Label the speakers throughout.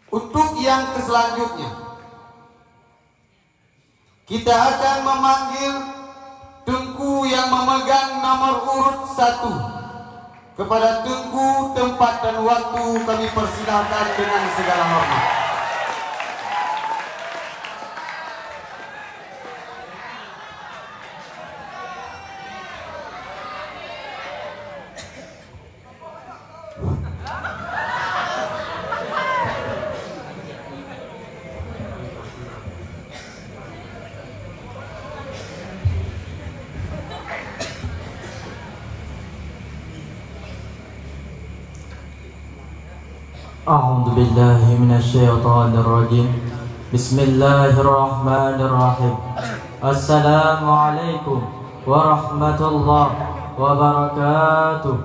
Speaker 1: Untuk yang selanjutnya, kita akan memanggil Tengku yang memegang nomor urut 1. Kepada Tengku, tempat dan waktu kami persilakan dengan segala hormat.
Speaker 2: أعوذ بالله من الشيطان الرجيم بسم الله الرحمن الرحيم السلام عليكم ورحمة الله وبركاته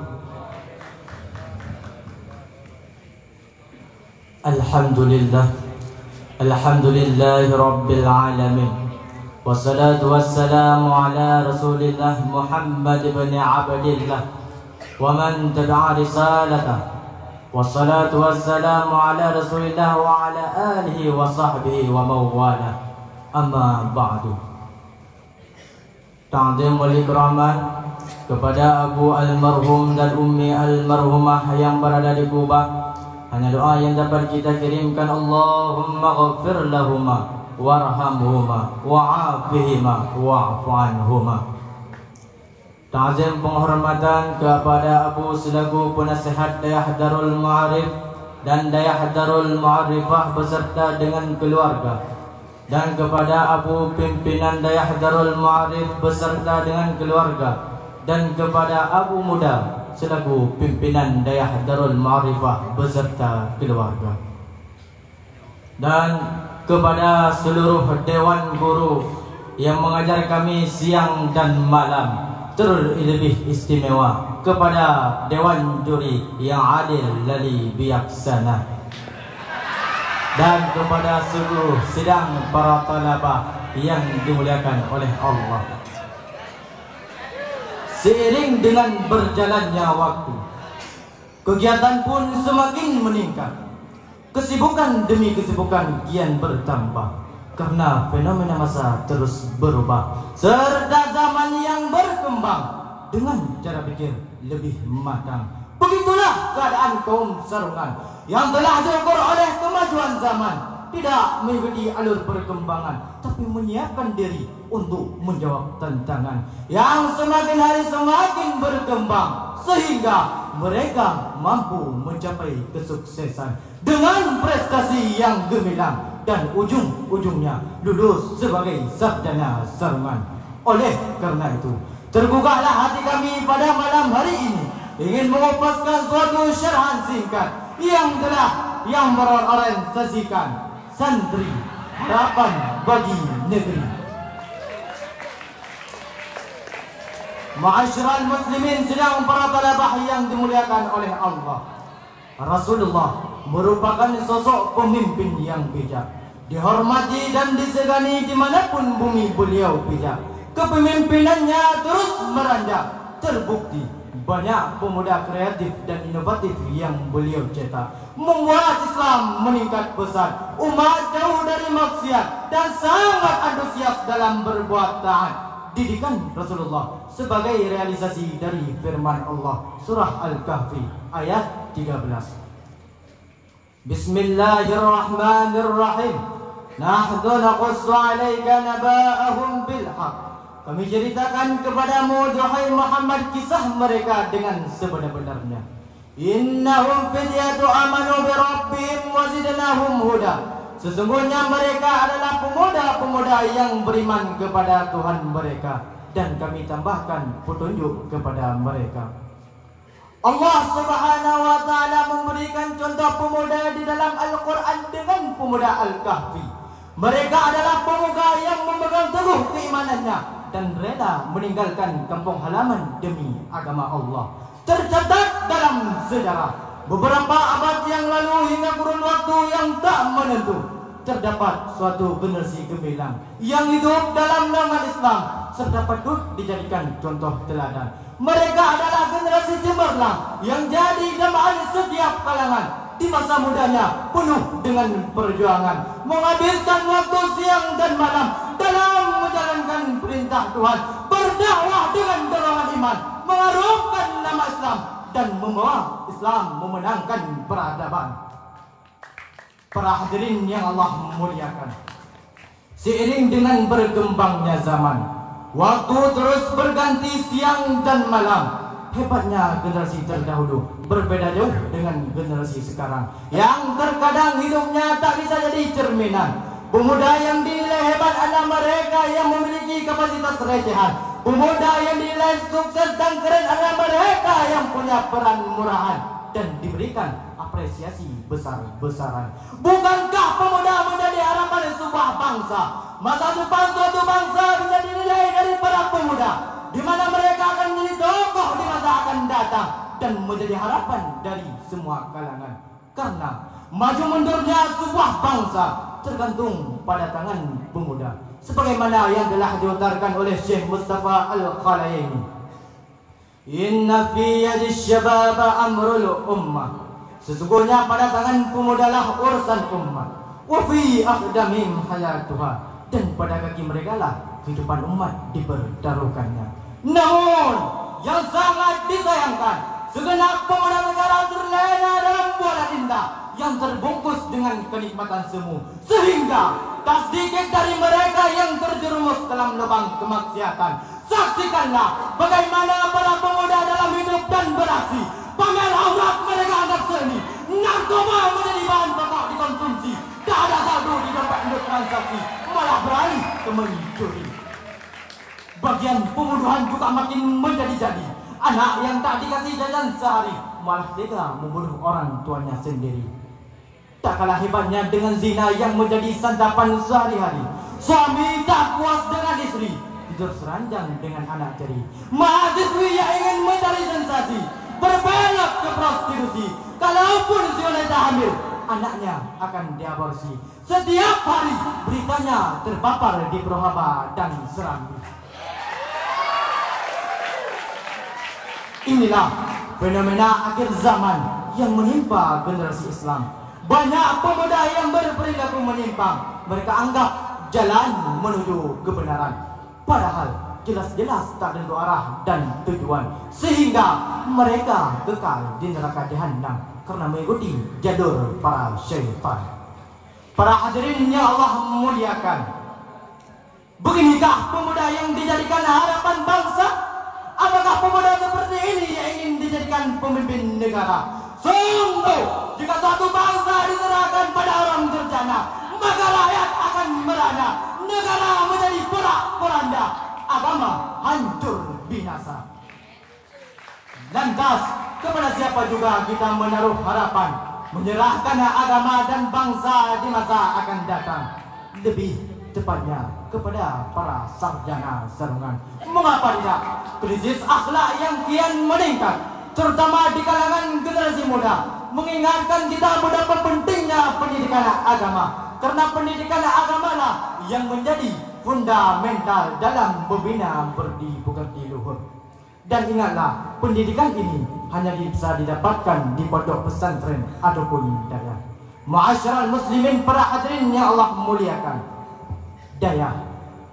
Speaker 2: الحمد لله رب العالمين والصلاة والسلام على رسول الله محمد بن عبد الله ومن تبع رسالته والصلاة والسلام على رسول الله وعلى آله وصحبه ومواله أما بعد. Ta'zim wal ikraman kepada Abu almarhum dan Ummi almarhumah yang berada di Kubah. Hanya doa yang dapat kita kirimkan, Allahumma ghafir lahuma warhamhuma wa'afihima wa'fu anhuma. Ta'zim penghormatan kepada Abu selaku penasihat Dayah Darul Ma'arif dan Dayah Darul Ma'arifah beserta dengan keluarga, dan kepada Abu pimpinan Dayah Darul Ma'arif beserta dengan keluarga, dan kepada Abu Muda selaku pimpinan Dayah Darul Ma'arifah beserta keluarga, dan kepada seluruh dewan guru yang mengajar kami siang dan malam, terlebih istimewa kepada Dewan Juri yang adil lali bijaksana, dan kepada seluruh sidang para talabah yang dimuliakan oleh Allah. Seiring dengan berjalannya waktu, kegiatan pun semakin meningkat. Kesibukan demi kesibukan kian bertambah karena fenomena masa terus berubah serta zaman yang berkembang dengan cara pikir lebih matang. Begitulah keadaan kaum sarungan yang telah diukur oleh kemajuan zaman, tidak mengikuti alur perkembangan, tapi menyiapkan diri untuk menjawab tantangan yang semakin hari semakin berkembang, sehingga mereka mampu mencapai kesuksesan dengan prestasi yang gemilang dan ujung-ujungnya lulus sebagai sarjana sarungan. Oleh karena itu, tergugahlah hati kami pada malam hari ini ingin mengupaskan suatu syarahan singkat yang berorientasikan santri harapan bagi negeri. Ma'asyiral muslimin sedang para talabah yang dimuliakan oleh Allah, Rasulullah merupakan sosok pemimpin yang bijak, dihormati dan disegani dimanapun bumi beliau pijak. Kepemimpinannya terus meranjak, terbukti banyak pemuda kreatif dan inovatif yang beliau cetak, membuat Islam meningkat pesat, umat jauh dari maksiat dan sangat antusias dalam berbuat taat. Didikan Rasulullah sebagai realisasi dari firman Allah surah Al-Kahfi ayat 13. Bismillahirrahmanirrahim. Nahnu naqussu 'alaika naba'ahum bil haqq. Kami ceritakan kepadamu duhai Muhammad kisah mereka dengan sebenar-benarnya. Innahum fityatu amanu bi rabbihim wa zidnahum huda. Sesungguhnya mereka adalah pemuda-pemuda yang beriman kepada Tuhan mereka, dan kami tambahkan petunjuk kepada mereka. Allah Subhanahu wa ta'ala memberikan contoh pemuda di dalam Al-Quran dengan pemuda Al-Kahfi. Mereka adalah pemuda yang memegang teguh keimanannya dan rela meninggalkan kampung halaman demi agama Allah. Tercatat dalam sejarah beberapa abad yang lalu hingga kurun waktu yang tak menentu, terdapat suatu generasi gemilang yang hidup dalam nama Islam serta patut dijadikan contoh teladan. Mereka adalah generasi cemerlang yang jadi jamaah setiap kalangan, di masa mudanya penuh dengan perjuangan, menghabiskan waktu siang dan malam dalam menjalankan perintah Tuhan, berdakwah dengan dorongan iman, mengharumkan nama Islam dan membawa Islam memenangkan peradaban. Para hadirin yang Allah muliakan, seiring dengan berkembangnya zaman, waktu terus berganti siang dan malam. Hebatnya generasi terdahulu berbeda jauh dengan generasi sekarang, yang terkadang hidupnya tak bisa jadi cerminan. Pemuda yang dinilai hebat adalah mereka yang memiliki kapasitas recehan. Pemuda yang dinilai sukses dan keren adalah mereka yang punya peran murahan dan diberikan apresiasi besar-besaran. Bukankah pemuda menjadi harapan sebuah bangsa? Masa depan suatu bangsa bisa dinilai dari para pemuda, di mana mereka akan menjadi tokoh di masa akan datang dan menjadi harapan dari semua kalangan. Karena maju mundurnya sebuah bangsa tergantung pada tangan pemuda, sebagaimana yang telah diutarakan oleh Syekh Mustafa Al-Khalayaini. Inna fi yadi syabab amrul ummah. Sesungguhnya pada tangan pemuda lah urusan umat. Wa fi aqdamihim hayatuha. Dan pada kaki mereka lah kehidupan umat dipertaruhkannya. Namun yang sangat disayangkan, segenap pemuda negara terlena dalam bola indah yang terbungkus dengan kenikmatan semu, sehingga tak sedikit dari mereka yang terjerumus dalam lubang kemaksiatan. Saksikanlah bagaimana para pemuda dalam hidup dan beraksi, pamer aurat mereka anggap seni, narkoba menjadi bahan pokok dikonsumsi, tak ada saldo di dompet untuk transaksi, malah beralih ke mencuri. Bagian pembunuhan juga makin menjadi-jadi. Anak yang tak dikasih jajan sehari malah tega membunuh orang tuanya sendiri. Tak kalah hebatnya dengan zina yang menjadi santapan sehari-hari. Suami tak puas dengan istri, tidur seranjang dengan anak tiri. Mahasiswi yang ingin mencari sensasi berbelok ke prostitusi. Kalaupun si wanita hamil, anaknya akan diaborsi. Setiap hari beritanya terpapar di Prohaba dan Serambi. Inilah fenomena akhir zaman yang menimpa generasi Islam. Banyak pemuda yang berperilaku menyimpang. Mereka anggap jalan menuju kebenaran, padahal jelas-jelas tak tentu arah dan tujuan, sehingga mereka kekal di neraka jahanam karena mengikuti jalur para syaitan. Para hadirin yang Allah muliakan, beginikah pemuda yang dijadikan harapan bangsa? Apakah pemuda seperti ini yang ingin dijadikan pemimpin negara? Sungguh, jika suatu bangsa diserahkan pada orang durjana, maka rakyat akan merana, negara menjadi porak-poranda, agama hancur binasa. Lantas, kepada siapa juga kita menaruh harapan menyerahkan agama dan bangsa di masa akan datang? Lebih tepatnya kepada para sarjana sarungan. Mengapa tidak? Krisis akhlak yang kian meningkat, terutama di kalangan generasi muda, mengingatkan kita betapa pentingnya pendidikan agama. Karena pendidikan agama lah yang menjadi fundamental dalam membina budi-pekerti luhur. Dan ingatlah, pendidikan ini hanya bisa didapatkan di pondok pesantren ataupun daya. Ma'asyiral muslimin, para hadirin yang Allah muliakan, daya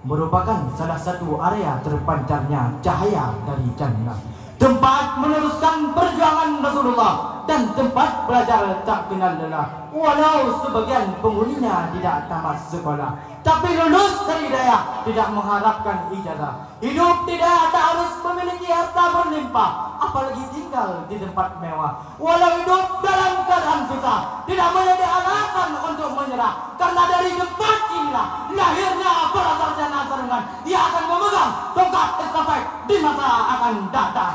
Speaker 2: merupakan salah satu area terpancarnya cahaya dari jannah, tempat meneruskan perjuangan Rasulullah dan tempat belajar tak kenal lelah. Walau sebagian penghuninya tidak tamat sekolah, tapi lulus dari daya tidak mengharapkan ijazah. Hidup tidak harus memiliki harta berlimpah, apalagi tinggal di tempat mewah. Walau hidup dalam keadaan susah, tidak menjadi alasan untuk menyerah. Karena dari tempat inilah lahirnya para sarjana sarungan yang akan memegang tongkat estafet di masa akan datang.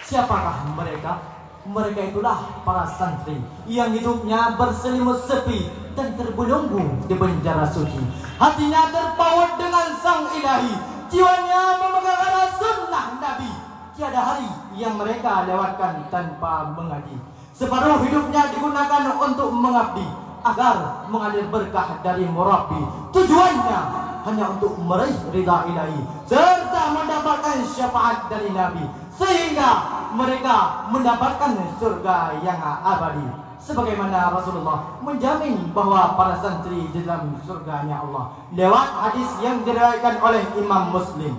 Speaker 2: Siapakah mereka? Mereka itulah para santri yang hidupnya berselimut sepi dan terbelenggu di penjara suci. Hatinya terpaut dengan sang ilahi, jiwanya memegang arah sunnah Nabi. Tiada hari yang mereka lewatkan tanpa mengaji. Separuh hidupnya digunakan untuk mengabdi agar mengalir berkah dari Murabbi. Tujuannya hanya untuk meraih ridha ilahi serta mendapatkan syafaat dari Nabi. sehingga mereka mendapatkan surga yang abadi. Sebagaimana Rasulullah menjamin bahwa para santri di dalam surganya Allah lewat hadis yang diriwayatkan oleh Imam Muslim.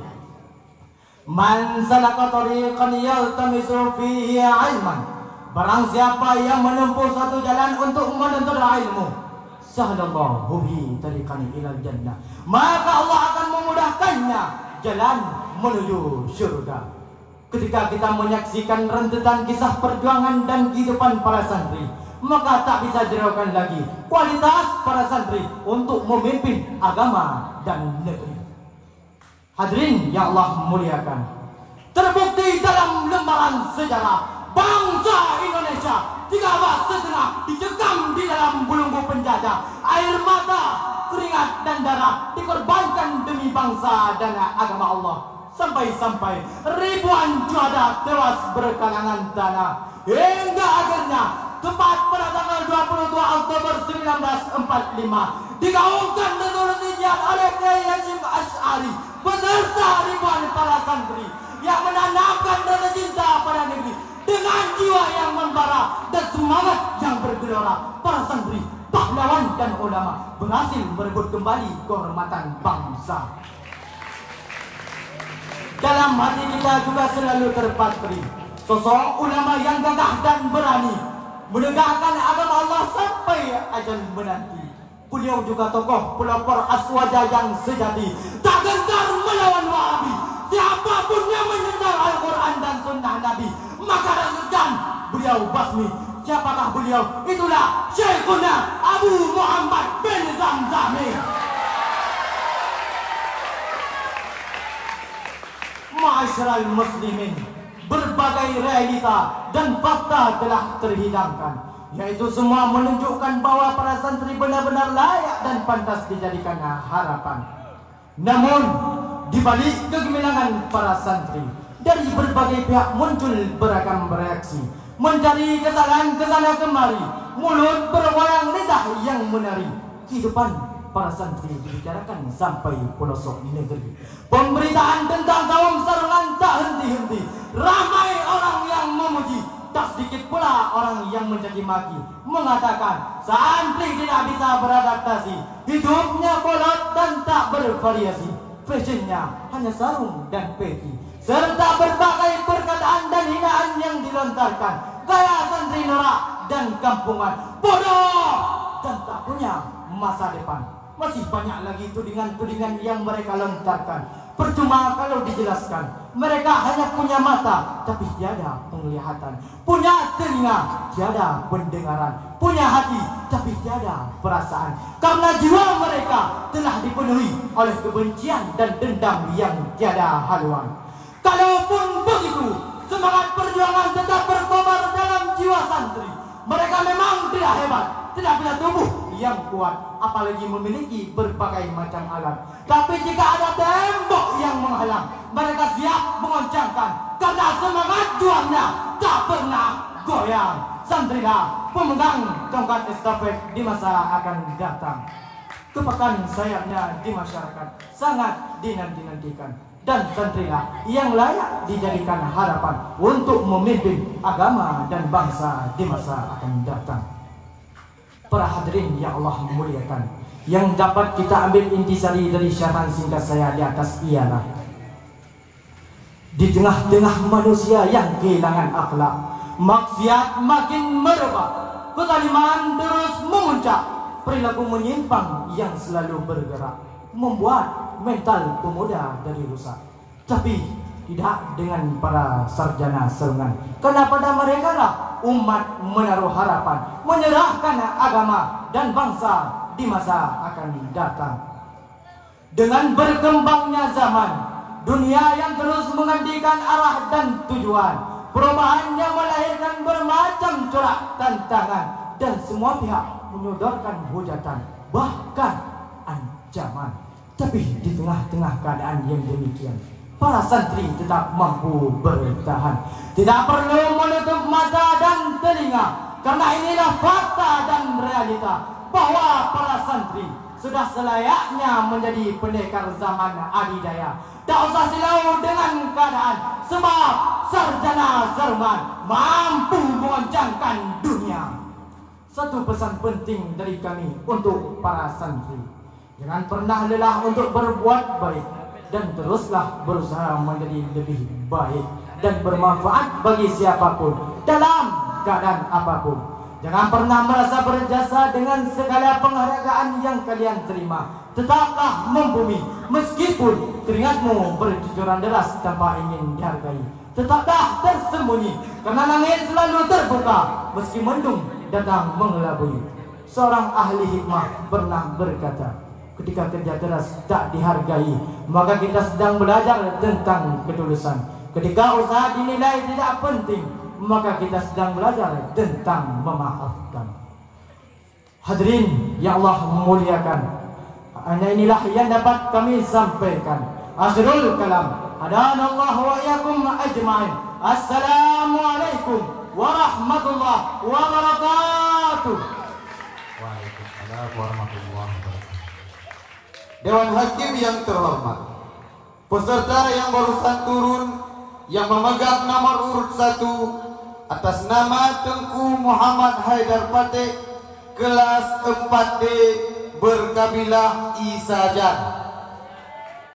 Speaker 2: Man salaka tariqan yaltamisu fihi ilman, barang siapa yang menempuh satu jalan untuk menuntut ilmu, sahlallahu bihi tariqan ilal jannah, maka Allah akan memudahkannya jalan menuju surga. Ketika kita menyaksikan rentetan kisah perjuangan dan kehidupan para santri, maka tak bisa diragukan lagi kualitas para santri untuk memimpin agama dan negeri. Hadirin yang Allah muliakan, terbukti dalam lembaran sejarah bangsa Indonesia 3 abad setengah dicekam di dalam belenggu penjajah. Air mata, keringat dan darah dikorbankan demi bangsa dan agama Allah. Sampai-sampai ribuan juhada tewas berkalangan tanah, hingga akhirnya tepat pada tanggal 22 Oktober 1945 digaungkan resolusi jihad oleh Kiai Hasyim Asy'ari beserta ribuan para santri yang menanamkan rasa cinta pada negeri. Dengan jiwa yang membara dan semangat yang bergelora, para santri, pahlawan dan ulama berhasil merebut kembali kehormatan bangsa. Dalam hati kita juga selalu terpatri sosok ulama yang gagah dan berani menegakkan agama Allah sampai ajal menanti. Beliau juga tokoh pelopor aswaja yang sejati, tak gentar melawan Wahabi. Siapapun yang menentang Al-Quran dan Sunnah Nabi, maka rasakan beliau basmi. Siapakah beliau? Itulah Syekhuna Abu Muhammad bin Zamzami. Ma'asyiral muslimin, berbagai realita dan fakta telah terhidangkan, yaitu semua menunjukkan bahwa para santri benar-benar layak dan pantas dijadikan harapan. Namun, di balik kegemilangan para santri, dari berbagai pihak muncul beragam reaksi, mencari kesalahan kesana kemari, mulut berwayang lidah yang menari. Kehidupan para santri dibicarakan sampai pelosok negeri. Pemberitaan tentang kaum Sarulan tak henti-henti. Ramai orang yang memuji, tak sedikit pula orang yang mencaci maki, mengatakan santri tidak bisa beradaptasi, hidupnya kolot dan tak bervariasi, fashionnya hanya sarung dan peci, serta berbagai perkataan dan hinaan yang dilontarkan. Gaya santri norak dan kampungan, bodoh dan tak punya masa depan. Masih banyak lagi tudingan-tudingan yang mereka lontarkan. Percuma kalau dijelaskan. Mereka hanya punya mata, tapi tiada penglihatan. Punya telinga, tiada pendengaran. Punya hati, tapi tiada perasaan. Karena jiwa mereka telah dipenuhi oleh kebencian dan dendam yang tiada haluan. Kalaupun begitu, semangat perjuangan tetap berkobar dalam jiwa santri. Mereka memang tidak hebat, tidak punya tubuh yang kuat, apalagi memiliki berbagai macam alat. Tapi jika ada tembok yang menghalang, mereka siap mengoncangkan, karena semangat juangnya tak pernah goyang. Santrilah pemegang tongkat estafet di masa akan datang. Kepekan sayapnya di masyarakat sangat dinanti-nantikan, dan santrilah yang layak dijadikan harapan untuk memimpin agama dan bangsa di masa akan datang. Para hadirin yang Allah muliakan, yang dapat kita ambil intisari dari syarahan singkat saya di atas ialah, di tengah-tengah manusia yang kehilangan akhlak, maksiat makin merebak, kezaliman terus memuncak, perilaku menyimpang yang selalu bergerak, membuat mental pemuda dari rusak. Tapi tidak dengan para sarjana serungan, karena pada mereka lah umat menaruh harapan, menyerahkan agama dan bangsa di masa akan datang. Dengan berkembangnya zaman, dunia yang terus menggantikan arah dan tujuan, perubahan yang melahirkan bermacam corak tantangan, dan semua pihak menyodorkan hujatan, bahkan ancaman. Tapi di tengah-tengah keadaan yang demikian, para santri tetap mampu bertahan. Tidak perlu menutup mata dan telinga, karena inilah fakta dan realita bahwa para santri sudah selayaknya menjadi pendekar zaman adidaya. Tak usah silau dengan keadaan, sebab sarjana Zarman mampu mengoncangkan dunia. Satu pesan penting dari kami untuk para santri: jangan pernah lelah untuk berbuat baik, dan teruslah berusaha menjadi lebih baik dan bermanfaat bagi siapapun dalam keadaan apapun. Jangan pernah merasa berjasa dengan segala penghargaan yang kalian terima. Tetaplah membumi meskipun keringatmu bercucuran deras tanpa ingin dihargai. Tetaplah tersembunyi karena langit selalu terbuka meski mendung datang mengelabui. Seorang ahli hikmah pernah berkata, ketika kerja keras tak dihargai, maka kita sedang belajar tentang ketulusan. Ketika usaha dinilai tidak penting, maka kita sedang belajar tentang memaafkan. Hadirin yang Allah muliakan, hanya inilah yang dapat kami sampaikan. Akhirul kalam, hadanallahu wa iyyakum ajma'in. Assalamualaikum warahmatullahi wabarakatuh.
Speaker 1: Waalaikumsalam warahmatullahi wabarakatuh. Dewan Hakim yang terhormat, peserta yang barusan turun yang memegang nomor urut 1 atas nama Tengku Muhammad Haidar Patek, kelas 4D berkabilah Isajan.